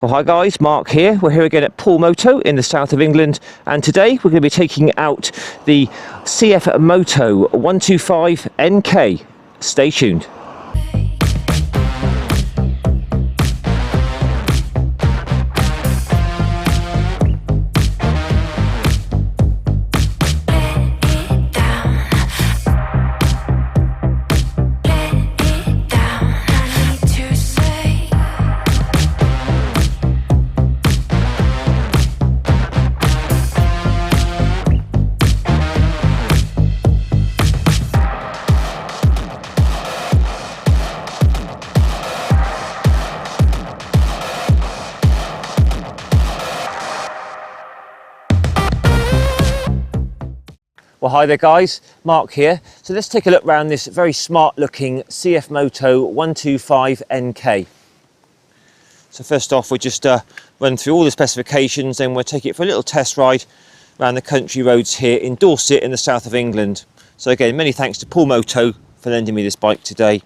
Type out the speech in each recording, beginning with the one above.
Well, hi guys, Mark here. We're here again at Poole Moto in the south of England, and today we're going to be taking out the CF Moto 125Nk. Stay tuned. Well, hi there guys, Mark here. So let's take a look around this very smart looking CF Moto 125Nk. So first off, we'll just run through all the specifications, then we'll take it for a little test ride around the country roads here in Dorset in the south of England. So again, many thanks to Poole Moto for lending me this bike today.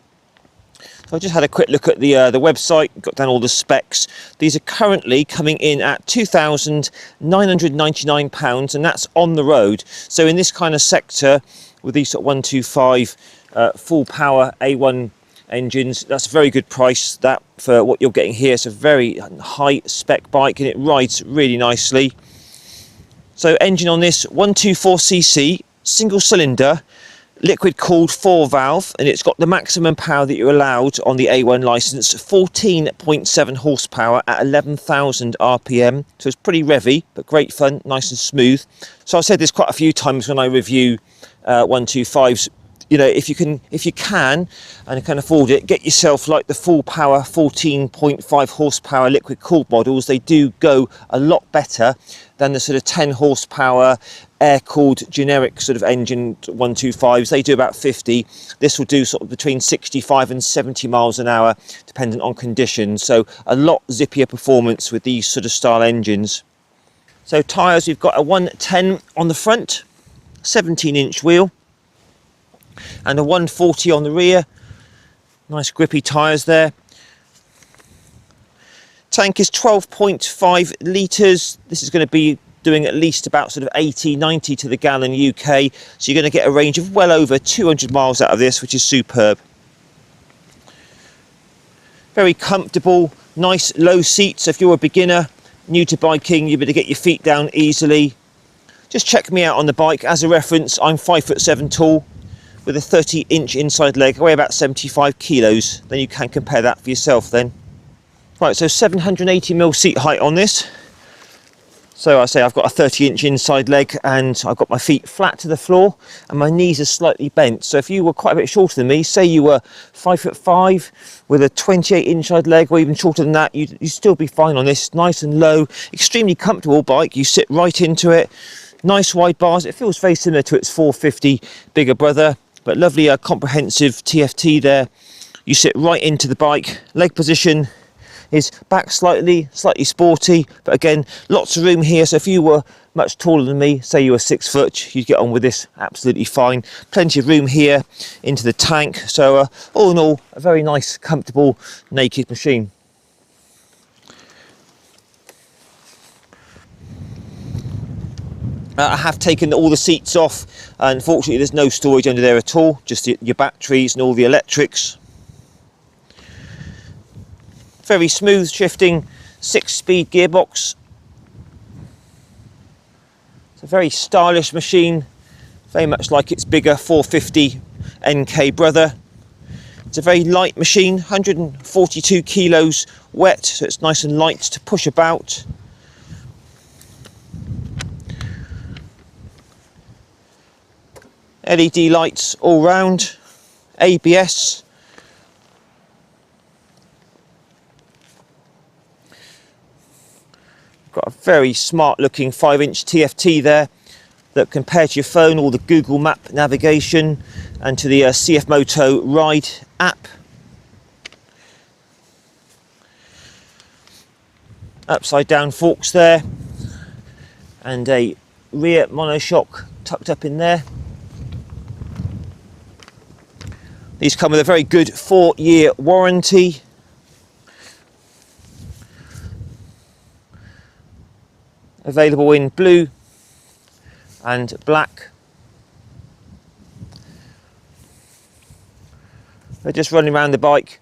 So I just had a quick look at the website, got down all the specs. These are currently coming in at £2,999, and that's on the road. So in this kind of sector, with these sort of 125 full power A1 engines, that's a very good price that for what you're getting here. It's a very high spec bike and it rides really nicely. So engine on this 124cc, single cylinder, liquid cooled 4-valve, and it's got the maximum power that you're allowed on the A1 license, 14.7 horsepower at 11,000 RPM. So it's pretty revvy, but great fun, nice and smooth. So I've said this quite a few times when I review 125s. You know, if you can and can afford it, get yourself like the full power 14.5 horsepower liquid cooled models. They do go a lot better than the sort of 10 horsepower air cooled generic sort of engine 125s. They do about 50. This will do sort of between 65 and 70 miles an hour dependent on conditions. So a lot zippier performance with these sort of style engines. So tyres, we've got a 110 on the front, 17-inch wheel, and a 140 on the rear. Nice grippy tyres there. Tank is 12.5 litres. This is going to be doing at least about sort of 80-90 to the gallon UK, so you're going to get a range of well over 200 miles out of this, which is superb. Very comfortable, nice low seats. If you're a beginner, new to biking, you'll be able to get your feet down easily. Just check me out on the bike. As a reference, I'm 5'7" tall with a 30-inch inside leg. I weigh about 75 kilos. Then you can compare that for yourself then. Right, so 780mm seat height on this. So I say I've got a 30-inch inside leg and I've got my feet flat to the floor and my knees are slightly bent. So if you were quite a bit shorter than me, say you were 5'5" with a 28-inch inside leg or even shorter than that, you'd still be fine on this. Nice and low, extremely comfortable bike. You sit right into it. Nice wide bars. It feels very similar to its 450 bigger brother, but lovely comprehensive TFT there. You sit right into the bike. Leg position is back slightly sporty, but again, lots of room here. So if you were much taller than me, say you were 6 foot, you'd get on with this absolutely fine. Plenty of room here into the tank. So all in all, a very nice, comfortable, naked machine. I have taken all the seats off. Unfortunately, there's no storage under there at all, just your batteries and all the electrics. Very smooth shifting 6-speed gearbox. It's a very stylish machine, very much like its bigger 450 NK brother. It's a very light machine, 142 kilos wet, so it's nice and light to push about. LED lights all round, ABS. Got a very smart looking 5-inch TFT there that compared to your phone, all the Google Map navigation and to the CF Moto Ride app. Upside down forks there and a rear monoshock tucked up in there. These come with a very good 4-year warranty. available in blue and black. They're just running around the bike.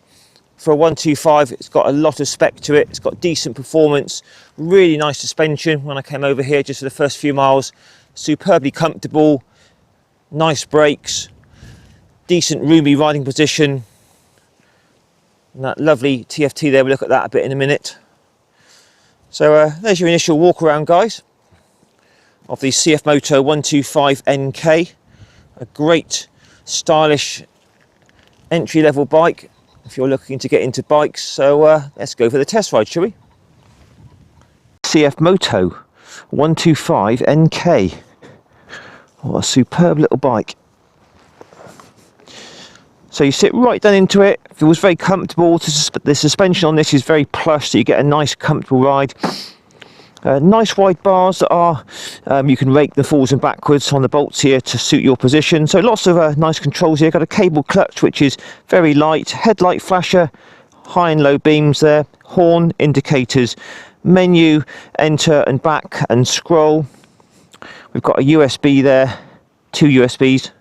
For a 125, it's got a lot of spec to it. It's got decent performance, really nice suspension when I came over here just for the first few miles. Superbly comfortable, nice brakes, decent roomy riding position. And that lovely TFT there, we'll look at that a bit in a minute. So there's your initial walk around, guys, of the CF Moto 125Nk. A great, stylish entry-level bike if you're looking to get into bikes. So let's go for the test ride, shall we? CF Moto 125Nk. What a superb little bike. So you sit right down into it. Feels very comfortable. The suspension on this is very plush, so you get a nice comfortable ride. Nice wide bars that are, you can rake the forwards and backwards on the bolts here to suit your position. So lots of nice controls here. Got a cable clutch which is very light, headlight flasher, high and low beams there, horn, indicators, menu, enter and back and scroll. We've got a USB there, 2 USBs,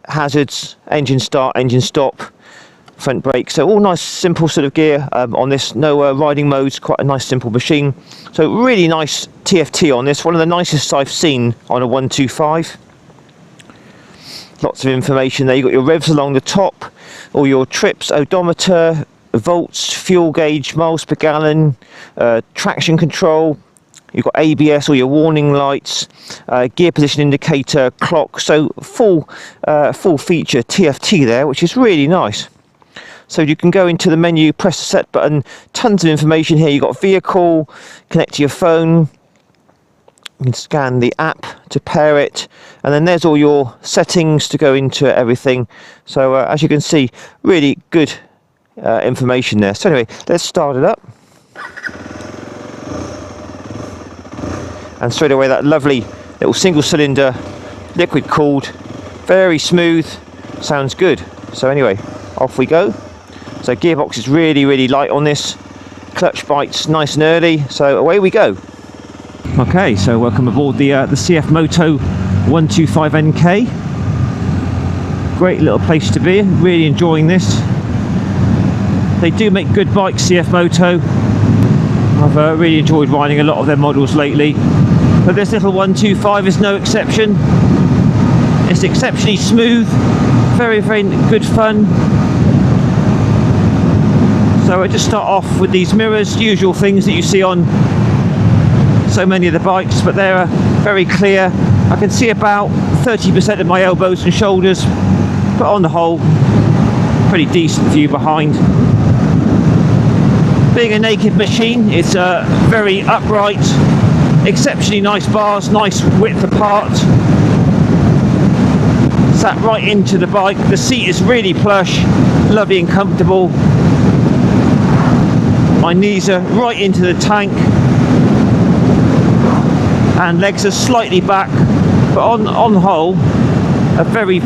hazards, engine start, engine stop, front brake. So all nice simple sort of gear on this. No riding modes, quite a nice simple machine. So really nice TFT on this, one of the nicest I've seen on a 125. Lots of information there. You've got your revs along the top, all your trips, odometer, volts, fuel gauge, miles per gallon, traction control. You've got ABS, all your warning lights, gear position indicator, clock. So full feature TFT there, which is really nice. So you can go into the menu, press the set button, tons of information here. You've got vehicle, connect to your phone, you can scan the app to pair it, and then there's all your settings to go into everything. So as you can see, really good information there. So anyway, let's start it up. And straight away that lovely little single cylinder, liquid cooled, very smooth, sounds good. So anyway, off we go. So gearbox is really light on this, clutch bites nice and early, so away we go. Okay, so welcome aboard the CF Moto 125Nk. Great little place to be, really enjoying this. They do make good bikes, CF Moto. I've really enjoyed riding a lot of their models lately, but this little 125 is no exception. It's exceptionally smooth, very good fun. So I just start off with these mirrors, usual things that you see on so many of the bikes, but they're very clear. I can see about 30% of my elbows and shoulders, but on the whole, pretty decent view behind. Being a naked machine, it's very upright, exceptionally nice bars, nice width apart. Sat right into the bike. The seat is really plush, lovely and comfortable. My knees are right into the tank, and legs are slightly back, but on the whole, a very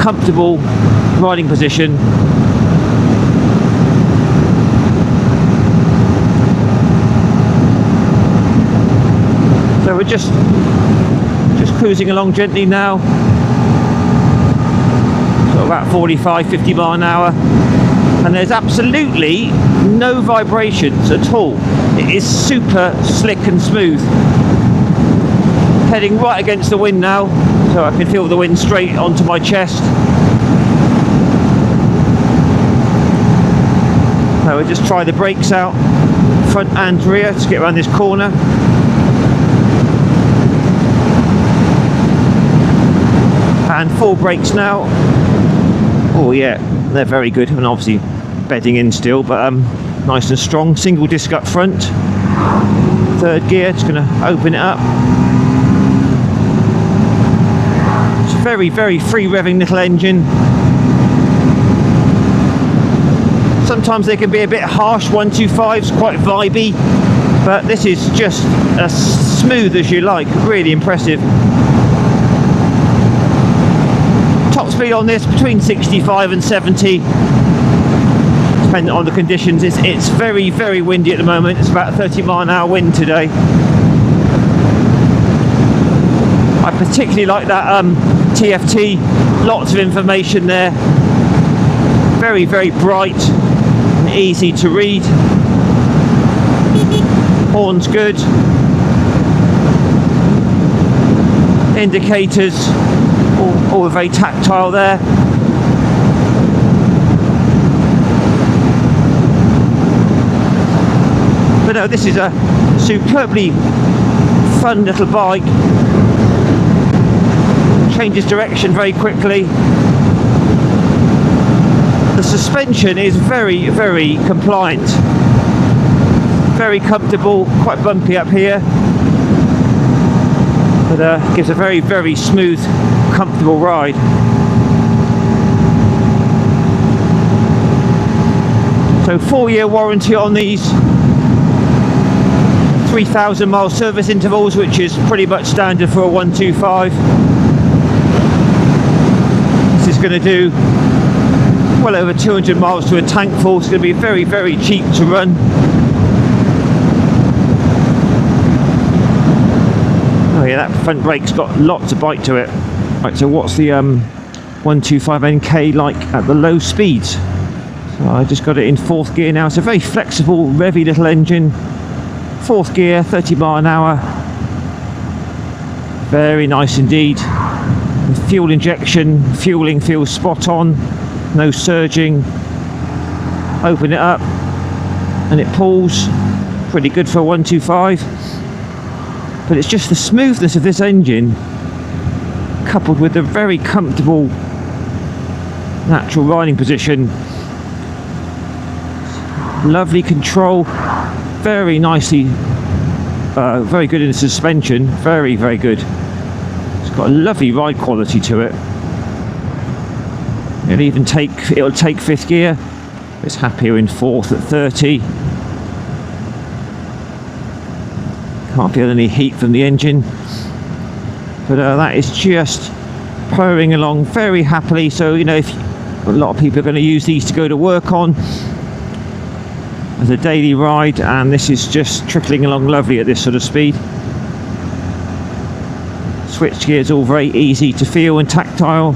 comfortable riding position. So we're just cruising along gently now, so about 45-50 mile an hour, and there's absolutely no vibrations at all. It is super slick and smooth. Heading right against the wind now, so I can feel the wind straight onto my chest. So we'll just try the brakes out, front and rear, to get around this corner. And full brakes now. Oh yeah, they're very good, and obviously bedding in still, but nice and strong. Single disc up front. Third gear, just going to open it up. It's a very free revving little engine. Sometimes they can be a bit harsh, 125s, quite vibey, but this is just as smooth as you like, really impressive. Top speed on this between 65 and 70, depending dependent on the conditions. It's very, very windy at the moment. It's about 30-mile-an-hour wind today. I particularly like that TFT, lots of information there. Very, very bright and easy to read. Horn's good. Indicators, all very tactile there. But no, this is a superbly fun little bike. Changes direction very quickly. The suspension is very, very compliant. Very comfortable, quite bumpy up here. But gives a very, very smooth, comfortable ride. So 4-year warranty on these. 3,000 mile service intervals, which is pretty much standard for a 125. This is going to do well over 200 miles to a tank full. It's going to be very, very cheap to run. Oh yeah, that front brake's got lots of bite to it. Right, so what's the 125Nk like at the low speeds? So I just got it in 4th gear now. It's a very flexible, revvy little engine. 4th gear, 30 mile an hour. Very nice indeed. The fuel injection, fueling feels spot on. No surging. Open it up and it pulls. Pretty good for a 125. But it's just the smoothness of this engine coupled with the very comfortable natural riding position. Lovely control. Very nicely, very good in the suspension. Very, very good. It's got a lovely ride quality to it. It'll take 5th gear. It's happier in 4th at 30. Can't feel any heat from the engine. But that is just purring along very happily. So, you know, if a lot of people are going to use these to go to work on as a daily ride, and this is just trickling along lovely at this sort of speed. Switch gears all very easy to feel and tactile.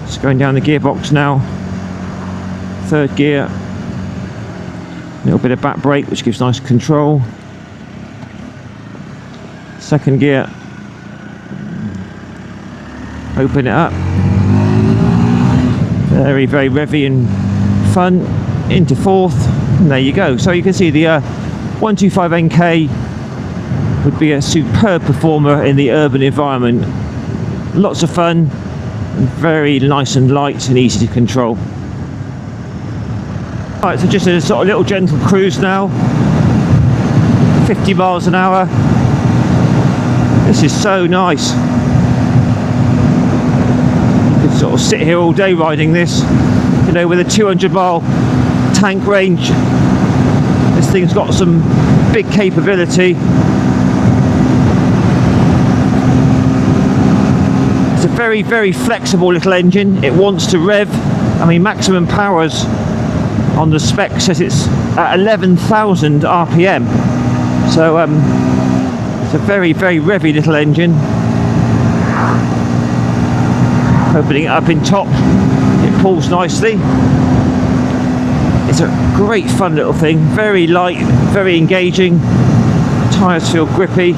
Just going down the gearbox now. 3rd gear. A little bit of back brake, which gives nice control. 2nd gear. Open it up. Very, very revvy and fun. Into 4th, and there you go. So you can see the 125Nk would be a superb performer in the urban environment. Lots of fun, and very nice and light and easy to control. Alright, so just a sort of little gentle cruise now. 50 miles an hour. This is so nice. You could sort of sit here all day riding this. You know, with a 200-mile tank range, this thing's got some big capability. It's a very, very flexible little engine. It wants to rev. I mean, maximum powers on the spec says it's at 11,000 RPM. So it's a very, very revvy little engine. Opening it up in top, it pulls nicely. It's a great fun little thing, very light, very engaging. Tyres feel grippy.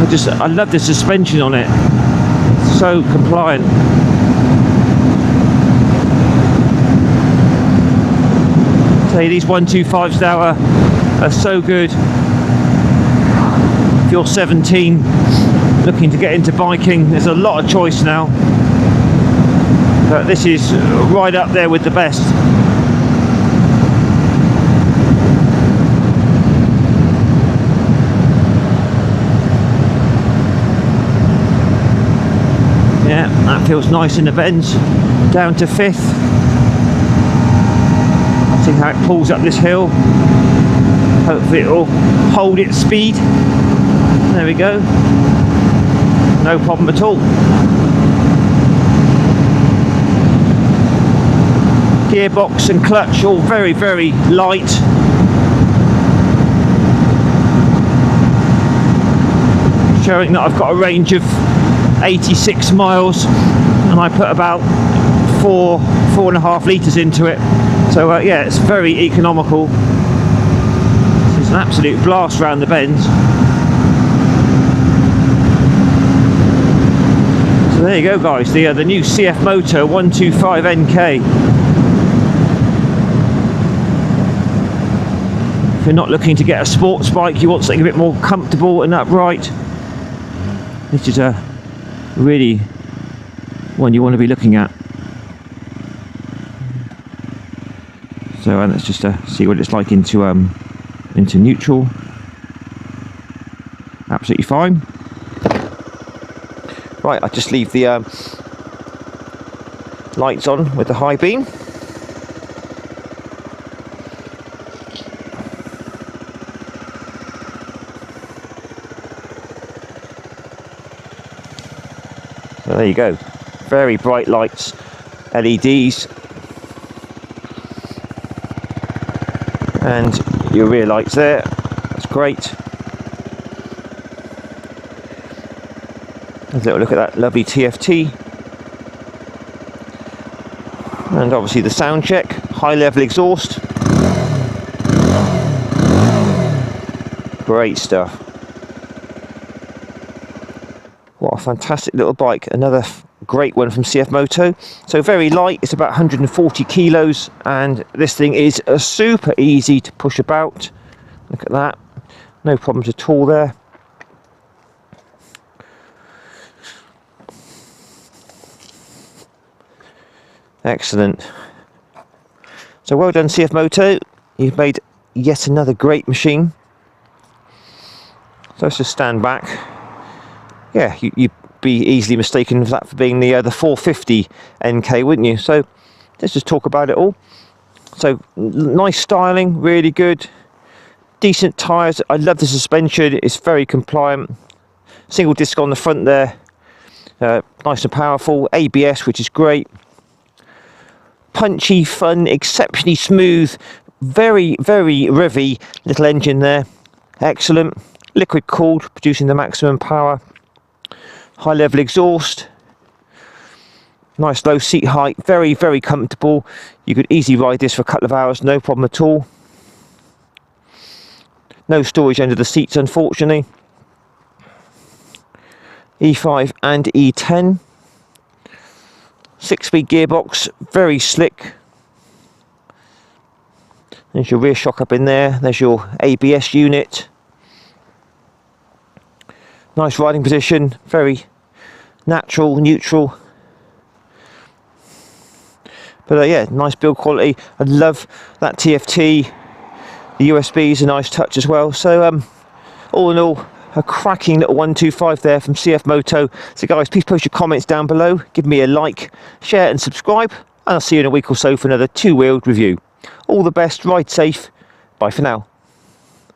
I love the suspension on it. It's so compliant. I tell you, these 125s now are so good. If you're 17, looking to get into biking, there's a lot of choice now. But this is right up there with the best. Yeah, that feels nice in the bends. Down to 5th. See how it pulls up this hill. Hopefully it will hold its speed. There we go. No problem at all. gearbox and clutch all very, very light. Showing that I've got a range of 86 miles and I put about 4.5 litres into it. So yeah, it's very economical. It's an absolute blast round the bends. So there you go guys, the new CF Moto 125Nk. If you're not looking to get a sports bike, you want something a bit more comfortable and upright, this is a really one you want to be looking at. So let's just see what it's like into neutral. Absolutely fine. Right, I just leave the lights on with the high beam. So there you go, very bright lights, LEDs, and your rear lights there, that's great. Have a little look at that lovely TFT, and obviously the sound check, high level exhaust, great stuff. What a fantastic little bike, another great one from CF Moto. So very light, it's about 140 kilos, and this thing is super easy to push about. Look at that, no problems at all there. Excellent. So well done CF Moto, you've made yet another great machine. So let's just stand back. Yeah, you'd be easily mistaken for that for being the 450 NK, wouldn't you? So let's just talk about it all. So nice styling, really good, decent tyres. I love the suspension, it's very compliant. Single disc on the front there, nice and powerful. ABS, which is great. Punchy, fun, exceptionally smooth, very, very revvy little engine there. Excellent. Liquid cooled, producing the maximum power. High level exhaust, nice low seat height, very, very comfortable. You could easily ride this for a couple of hours, no problem at all. No storage under the seats, unfortunately. E5 and E10. 6-speed gearbox, very slick. There's your rear shock up in there, there's your ABS unit. Nice riding position, very natural, neutral. But yeah, nice build quality. I love that TFT. The USB is a nice touch as well. So all in all, a cracking little 125 there from CF Moto. So guys, please post your comments down below. Give me a like, share and subscribe. And I'll see you in a week or so for another two-wheeled review. All the best, ride safe. Bye for now.